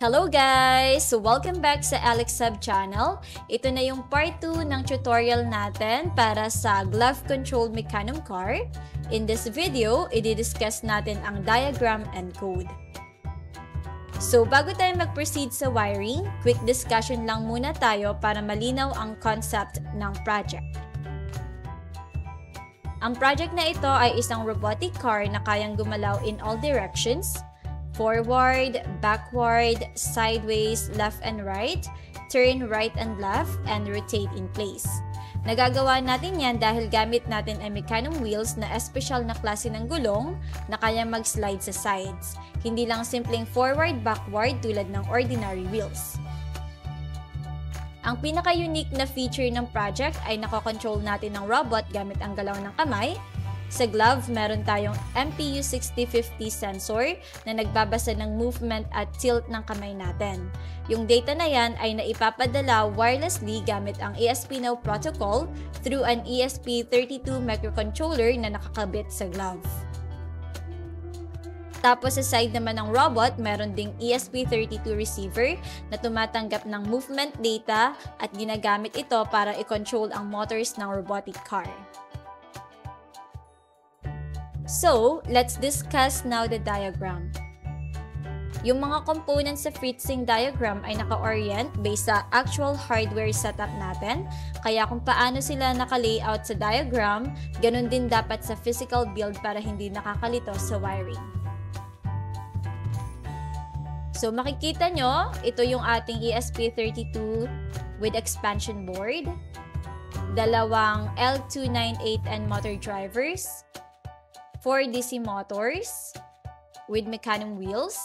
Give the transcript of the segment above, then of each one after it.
Hello guys! So welcome back sa Alex Sub channel. Ito na yung part 2 ng tutorial natin para sa glove-controlled Mecanum car. In this video, i-discuss natin ang diagram and code. So bago tayo mag-proceed sa wiring, quick discussion lang muna tayo para malinaw ang concept ng project. Ang project na ito ay isang robotic car na kayang gumalaw in all directions, forward, backward, sideways, left and right, turn right and left, and rotate in place. Nagagawa natin yan dahil gamit natin ay Mecanum wheels na espesyal na klase ng gulong na kaya mag-slide sa sides. Hindi lang simpleng forward-backward tulad ng ordinary wheels. Ang pinaka-unique na feature ng project ay nakokontrol natin ng robot gamit ang galaw ng kamay. Sa glove, meron tayong MPU 6050 sensor na nagbabasa ng movement at tilt ng kamay natin. Yung data na yan ay naipapadala wirelessly gamit ang ESP-NOW protocol through an ESP32 microcontroller na nakakabit sa glove. Tapos sa side naman ng robot, meron ding ESP32 receiver na tumatanggap ng movement data at ginagamit ito para i-control ang motors ng robotic car. So, let's discuss now the diagram. Yung mga components sa FreeSync diagram ay naka-orient based sa actual hardware setup natin. Kaya kung paano sila naka-layout sa diagram, ganun din dapat sa physical build para hindi nakakalito sa wiring. So, makikita nyo, ito yung ating ESP32 with expansion board, dalawang L298N motor drivers, 4 DC motors with Mecanum wheels,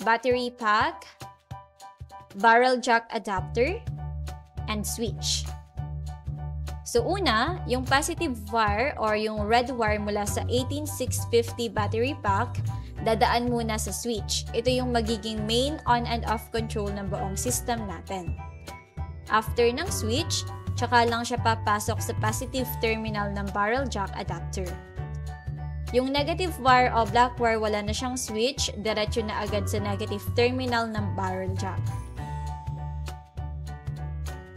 battery pack, barrel jack adapter, and switch. So una, yung positive wire or yung red wire mula sa 18650 battery pack, dadaan muna sa switch. Ito yung magiging main on and off control ng buong system natin. After ng switch, tsaka lang siya papasok sa positive terminal ng barrel jack adapter. Yung negative wire o black wire wala na siyang switch, diretso na agad sa negative terminal ng barrel jack.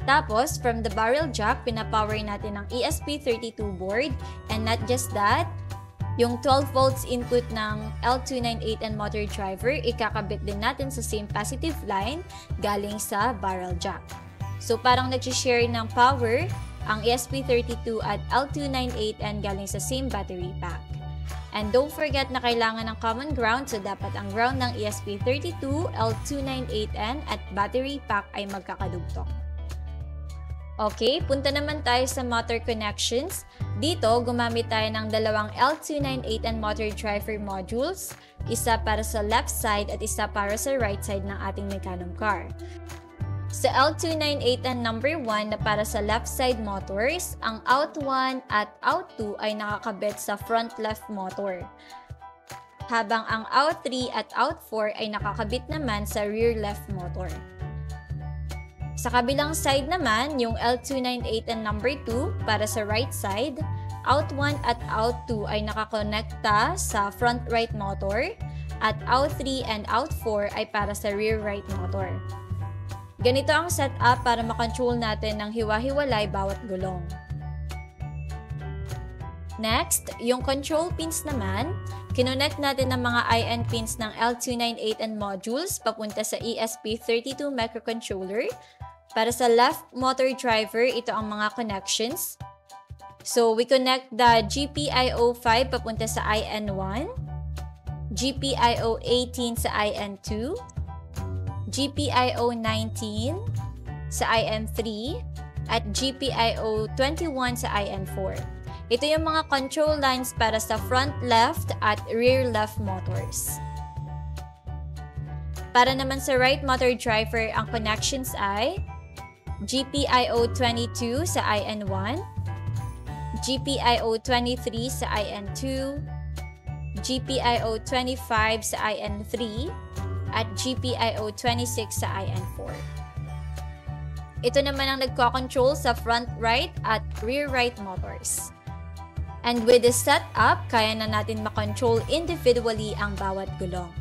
Tapos, from the barrel jack, pinapower natin ang ESP32 board, and not just that, yung 12 volts input ng L298N motor driver, ikakabit din natin sa same positive line galing sa barrel jack. So, parang nag-share ng power ang ESP32 at L298N galing sa same battery pack. And don't forget na kailangan ng common ground, so dapat ang ground ng ESP32, L298N at battery pack ay magkakadugtong. Okay, punta naman tayo sa motor connections. Dito, gumamit tayo ng dalawang L298N motor driver modules, isa para sa left side at isa para sa right side ng ating Mecanum car. Sa L298N number 1 na para sa left side motors, ang out 1 at out 2 ay nakakabit sa front left motor. Habang ang out 3 at out 4 ay nakakabit naman sa rear left motor. Sa kabilang side naman, yung L298N number 2 para sa right side, out 1 at out 2 ay nakakonekta sa front right motor, at out 3 and out 4 ay para sa rear right motor. Ganito ang setup para makontrol natin ng hiwa-hiwalay bawat gulong. Next, yung control pins naman, kinonect natin ng mga IN pins ng L298N modules papunta sa ESP32 microcontroller. Para sa left motor driver, ito ang mga connections. So, we connect the GPIO5 papunta sa IN1, GPIO18 sa IN2, GPIO19 sa IN3, at GPIO21 sa IN4. Ito yung mga control lines para sa front left at rear left motors. Para naman sa right motor driver, ang connections ay GPIO22 sa IN1, GPIO23 sa IN2, GPIO25 sa IN3, at GPIO26 sa IN4. Ito naman ang nagko-control sa front right at rear right motors. And with this setup, kaya na natin makontrol individually ang bawat gulong.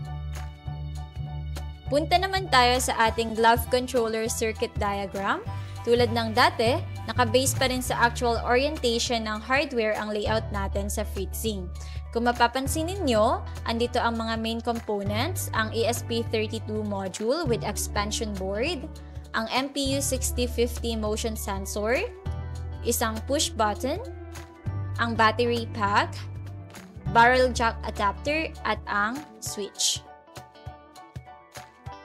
Punta naman tayo sa ating glove controller circuit diagram. Tulad ng dati, nakabase pa rin sa actual orientation ng hardware ang layout natin sa FreeTSync. Kung mapapansin ninyo, andito ang mga main components, ang ESP32 module with expansion board, ang MPU 6050 motion sensor, isang push button, ang battery pack, barrel jack adapter, at ang switch.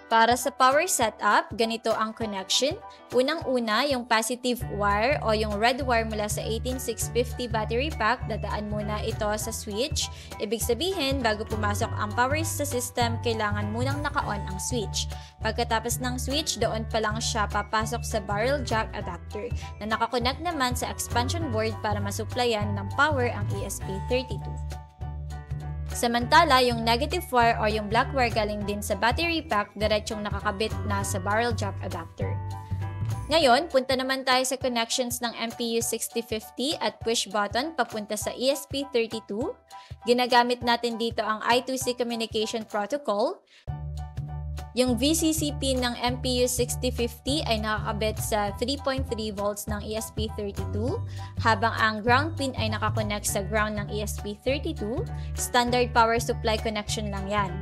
Para sa power setup, ganito ang connection. Unang-una, yung positive wire o yung red wire mula sa 18650 battery pack, dadaan muna ito sa switch. Ibig sabihin, bago pumasok ang power sa system, kailangan munang naka-on ang switch. Pagkatapos ng switch, doon pa lang siya papasok sa barrel jack adapter na nakakonect naman sa expansion board para masuplayan ng power ang ESP32. Samantala, yung negative wire o yung black wire galing din sa battery pack, diretsong nakakabit na sa barrel jack adapter. Ngayon, punta naman tayo sa connections ng MPU 6050 at push button papunta sa ESP32. Ginagamit natin dito ang I2C communication protocol. Yung VCC pin ng MPU 6050 ay nakakabit sa 3.3 volts ng ESP32, habang ang ground pin ay nakakonect sa ground ng ESP32. Standard power supply connection lang yan.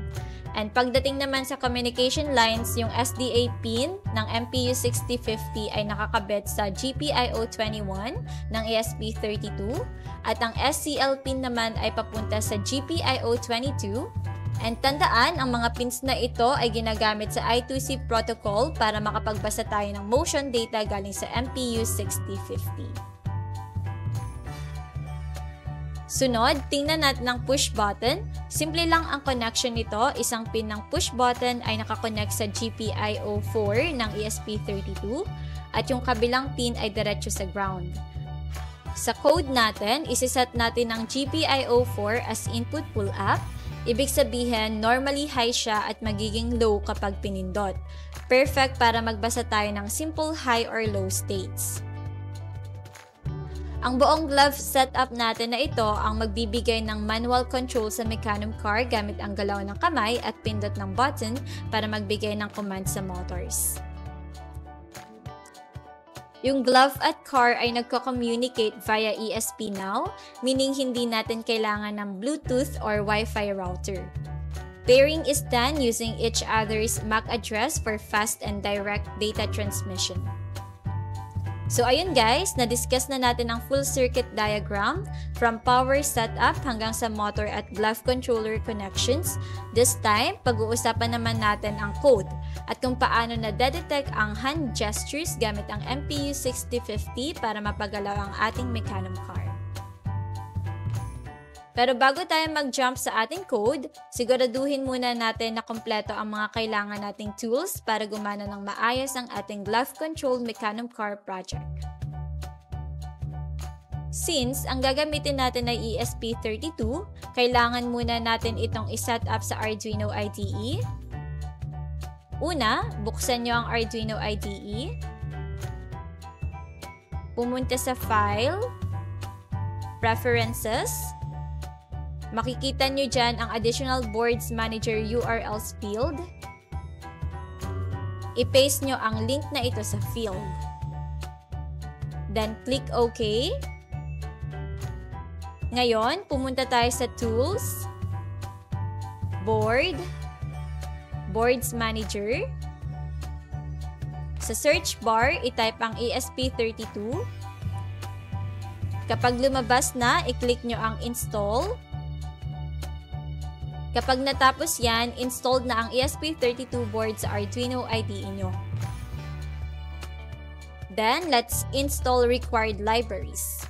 And pagdating naman sa communication lines, yung SDA pin ng MPU 6050 ay nakakabit sa GPIO21 ng ESP32, at ang SCL pin naman ay papunta sa GPIO22. And tandaan, ang mga pins na ito ay ginagamit sa I2C protocol para makapagbasa tayo ng motion data galing sa MPU 6050. Sunod, tingnan natin ang push button. Simple lang ang connection nito. Isang pin ng push button ay nakakonect sa GPIO4 ng ESP32 at yung kabilang pin ay diretso sa ground. Sa code natin, isiset natin ang GPIO4 as input pull-up. Ibig sabihin, normally high siya at magiging low kapag pinindot. Perfect para magbasa tayo ng simple high or low states. Ang buong glove setup natin na ito ang magbibigay ng manual control sa Mecanum car gamit ang galaw ng kamay at pindot ng button para magbigay ng command sa motors. Yung glove at car ay nagko-communicate via ESP now, meaning hindi natin kailangan ng Bluetooth or Wi-Fi router. Pairing is done using each other's MAC address for fast and direct data transmission. So ayun guys, na-discuss na natin ang full circuit diagram from power setup hanggang sa motor at glove controller connections. This time, pag-uusapan naman natin ang code at kung paano na-detect ang hand gestures gamit ang MPU 6050 para mapagalaw ang ating Mecanum car. Pero bago tayo mag-jump sa ating code, siguraduhin muna natin na kompleto ang mga kailangan nating tools para gumana ng maayos ang ating glove-controlled Mecanum car project. Since ang gagamitin natin ay ESP32, kailangan muna natin itong iset up sa Arduino IDE. Una, buksan nyo ang Arduino IDE. Pumunta sa File, Preferences. Makikita nyo dyan ang Additional Boards Manager URLs field. I-paste nyo ang link na ito sa field. Then, click OK. Ngayon, pumunta tayo sa Tools, Board, Boards Manager. Sa search bar, i-type ang ESP32. Kapag lumabas na, i-click nyo ang Install. Kapag natapos yan, installed na ang ESP32 board sa Arduino IDE nyo. Then, let's install required libraries.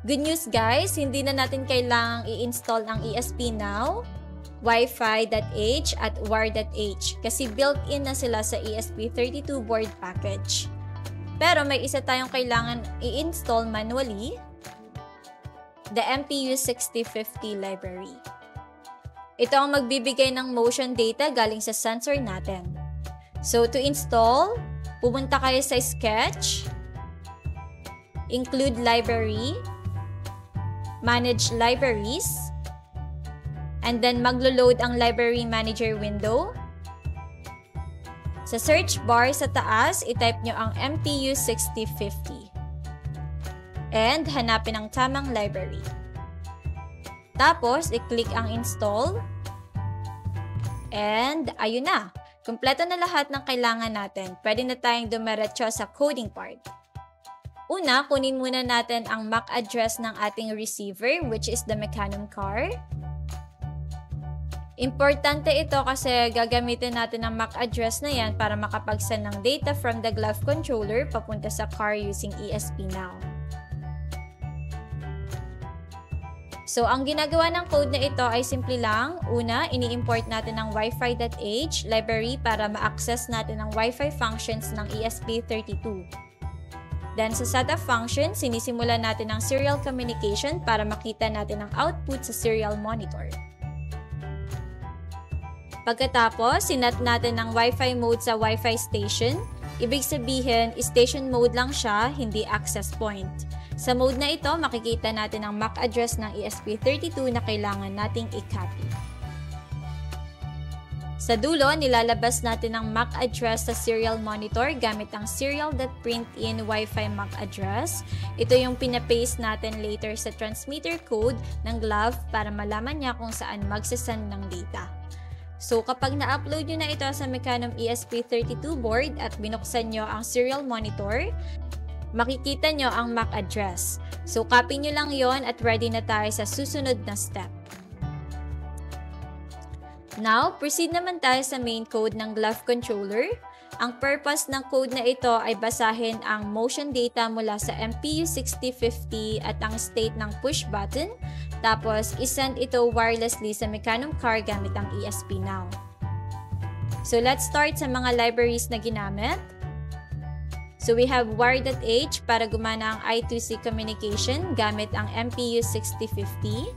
Good news guys, hindi na natin kailangang i-install ang ESP Now, Wi-Fi.h at Wire.h kasi built-in na sila sa ESP32 board package. Pero may isa tayong kailangan i-install manually, the MPU 6050 library. Ito ang magbibigay ng motion data galing sa sensor natin. So to install, pumunta kayo sa Sketch, Include Library, Manage Libraries, And then maglo-load ang Library Manager window. Sa search bar sa taas, itype nyo ang MPU 6050. And hanapin ang tamang library. Tapos, i-click ang install. And ayun na. Kumpleto na lahat ng kailangan natin. Pwede na tayong dumiretso sa coding part. Una, kunin muna natin ang MAC address ng ating receiver, which is the Mecanum car. Importante ito kasi gagamitin natin ang MAC address na yan para makapag-send ng data from the glove controller papunta sa car using ESP-Now. So, ang ginagawa ng code na ito ay simple lang. Una, ini-import natin ang wifi.h library para ma-access natin ang Wi-Fi functions ng ESP32. Then, sa set of functions, sinisimula natin ang serial communication para makita natin ang output sa serial monitor. Pagkatapos, sinet natin ang Wi-Fi mode sa Wi-Fi station. Ibig sabihin, station mode lang siya, hindi access point. Sa mode na ito, makikita natin ang MAC address ng ESP32 na kailangan nating i-copy. Sa dulo, nilalabas natin ang MAC address sa serial monitor gamit ang serial.printin Wi-Fi MAC address. Ito yung pinapaste natin later sa transmitter code ng glove para malaman niya kung saan magsasend ng data. So, kapag na-upload nyo na ito sa Mecanum ESP32 board at binuksan nyo ang serial monitor, makikita nyo ang MAC address. So, copy nyo lang yon at ready na tayo sa susunod na step. Now, proceed naman tayo sa main code ng glove controller. Ang purpose ng code na ito ay basahin ang motion data mula sa MPU 6050 at ang state ng push button, tapos isend ito wirelessly sa Mecanum car gamit ang ESP-Now. So, let's start sa mga libraries na ginamit. So, we have wire.h para gumana ang I2C communication gamit ang MPU 6050.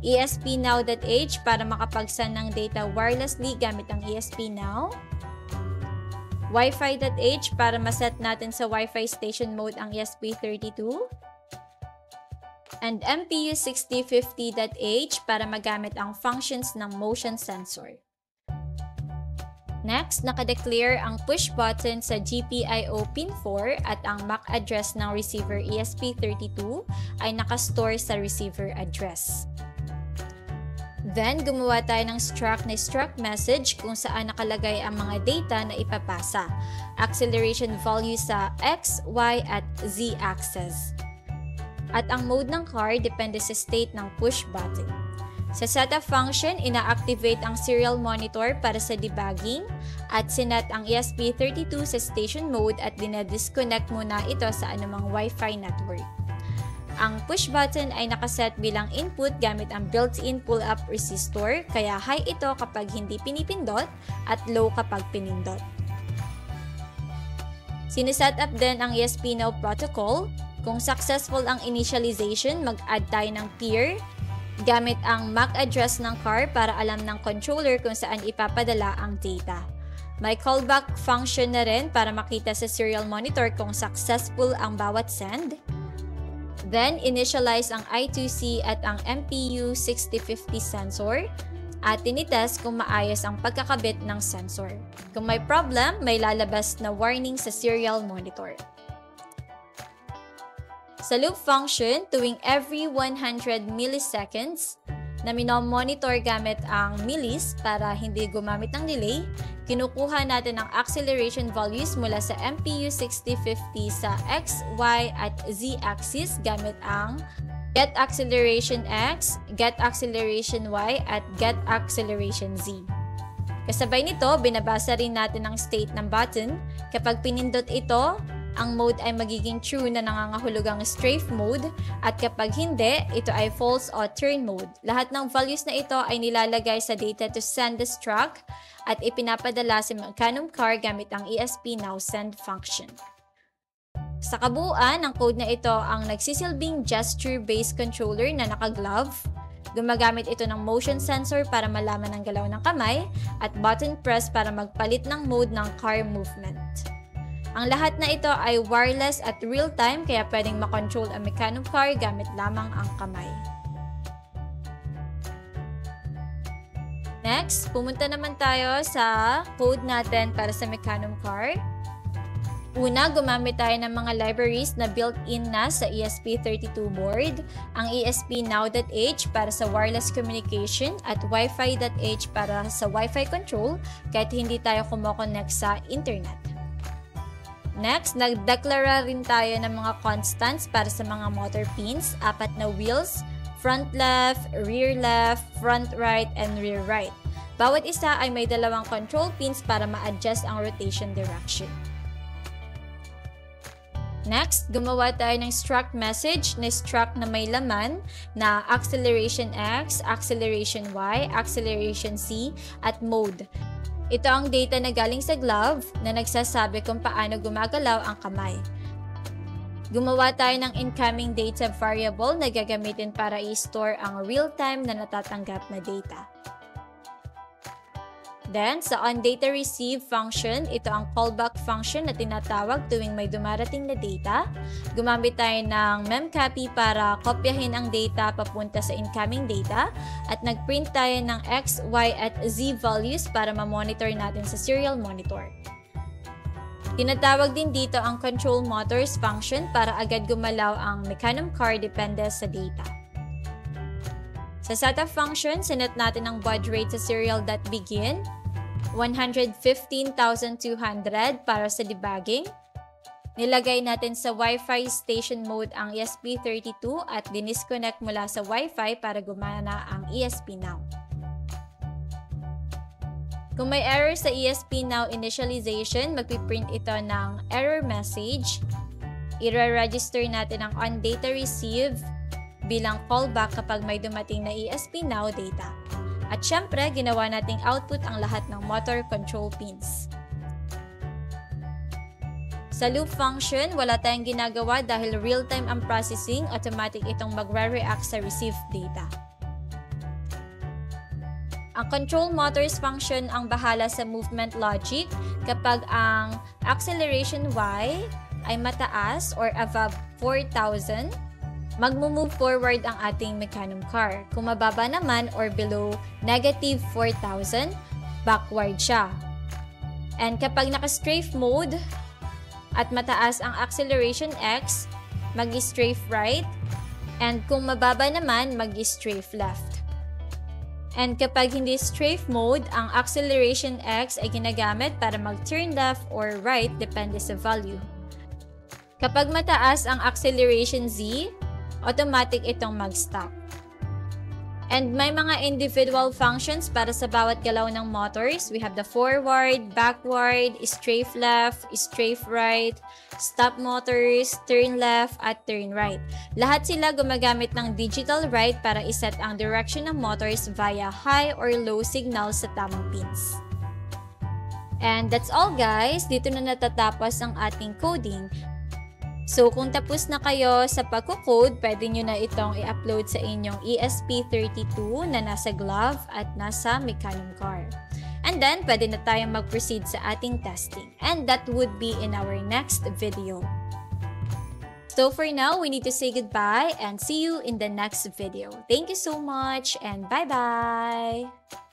ESP-Now.h para makapag-send ng data wirelessly gamit ang ESP-Now. Wi-Fi.h para maset natin sa Wi-Fi station mode ang ESP32. And MPU 6050.h para magamit ang functions ng motion sensor. Next, nakadeclare ang push button sa GPIO pin 4 at ang MAC address ng receiver ESP32 ay nakastore sa receiver address. Then, gumawa tayo ng struct message kung saan nakalagay ang mga data na ipapasa. Acceleration value sa X, Y, at Z axis. At ang mode ng car depende sa state ng push button. Sa setup function, ina-activate ang serial monitor para sa debugging at sinet ang ESP32 sa station mode at dinedisconnect muna ito sa anumang Wi-Fi network. Ang push button ay nakaset bilang input gamit ang built-in pull-up resistor, kaya high ito kapag hindi pinipindot at low kapag pinindot. Sineset up din ang ESP-Now protocol. Kung successful ang initialization, mag-add tayo ng peer gamit ang MAC address ng car para alam ng controller kung saan ipapadala ang data. May callback function na rin para makita sa serial monitor kung successful ang bawat send. Then, initialize ang I2C at ang MPU 6050 sensor at tinitest kung maayos ang pagkakabit ng sensor. Kung may problem, may lalabas na warning sa serial monitor. Sa loop function, tuwing every 100 milliseconds na minomonitor gamit ang millis para hindi gumamit ng delay, kinukuha natin ang acceleration values mula sa MPU 6050 sa X, Y, at Z axis gamit ang get acceleration X, get acceleration Y, at get acceleration Z. Kasabay nito, binabasa rin natin ang state ng button. Kapag pinindot ito, ang mode ay magiging true na nangangahulugang strafe mode at kapag hindi, ito ay false o turn mode. Lahat ng values na ito ay nilalagay sa data to send the struct at ipinapadala sa Mecanum car gamit ang ESP-Now send function. Sa kabuuan, ang code na ito ang nagsisilbing gesture-based controller na naka-glove. Gumagamit ito ng motion sensor para malaman ang galaw ng kamay at button press para magpalit ng mode ng car movement. Ang lahat na ito ay wireless at real-time kaya pwedeng makontrol ang Mecanum car gamit lamang ang kamay. Next, pumunta naman tayo sa code natin para sa Mecanum car. Una, gumamit tayo ng mga libraries na built-in na sa ESP32 board. Ang ESP-Now.h para sa wireless communication at Wi-Fi.h para sa Wi-Fi control kahit hindi tayo kumokonect sa internet. Next, nagdeklara rin tayo ng mga constants para sa mga motor pins, 4 na wheels, front left, front right, and rear right. Bawat isa ay may 2 control pins para ma-adjust ang rotation direction. Next, gumawa tayo ng struct message na struct na may laman na acceleration X, acceleration Y, acceleration Z, at mode. Ito ang data na galing sa glove na nagsasabi kung paano gumagalaw ang kamay. Gumawa tayo ng incoming data variable na gagamitin para i-store ang real-time na natatanggap na data. Then, sa onDataReceive function, ito ang callback function na tinatawag tuwing may dumarating na data. Gumamit tayo ng memcopy para kopyahin ang data papunta sa incoming data at nagprint tayo ng X, Y, at Z values para ma-monitor natin sa serial monitor. Tinatawag din dito ang control motors function para agad gumalaw ang Mecanum car depende sa data. Sa setup function, sinet natin ang baud rate sa serial.begin, 115,200 para sa debugging. Nilagay natin sa Wi-Fi station mode ang ESP32 at dinisconnect mula sa Wi-Fi para gumana ang ESP Now. Kung may error sa ESP Now initialization, magpiprint ito ng error message. I-register natin ang onDataReceive bilang callback kapag may dumating na ESP Now data. At syempre, ginawa nating output ang lahat ng motor control pins. Sa loop function, wala tayong ginagawa dahil real-time ang processing, automatic itong magre-react sa received data. Ang control motors function ang bahala sa movement logic kapag ang acceleration Y ay mataas or above 4,000, magmo-move forward ang ating Mecanum car. Kung mababa naman or below negative 4,000, backward siya. And kapag naka-strafe mode at mataas ang acceleration X, mag-strafe right. And kung mababa naman, mag-strafe left. And kapag hindi strafe mode, ang acceleration X ay ginagamit para mag-turn left or right depende sa value. Kapag mataas ang acceleration Z, automatic itong mag-stop. And may mga individual functions para sa bawat galaw ng motors. We have the forward, backward, strafe left, strafe right, stop motors, turn left, at turn right. Lahat sila gumagamit ng digital right para iset ang direction ng motors via high or low signals sa tamang pins. And that's all guys. Dito na natatapos ang ating coding. So, kung tapos na kayo sa pagko-code, pwede nyo na itong i-upload sa inyong ESP32 na nasa glove at nasa Mecanum car. And then, pwede na tayong mag-proceed sa ating testing. And that would be in our next video. So, for now, we need to say goodbye and see you in the next video. Thank you so much and bye-bye!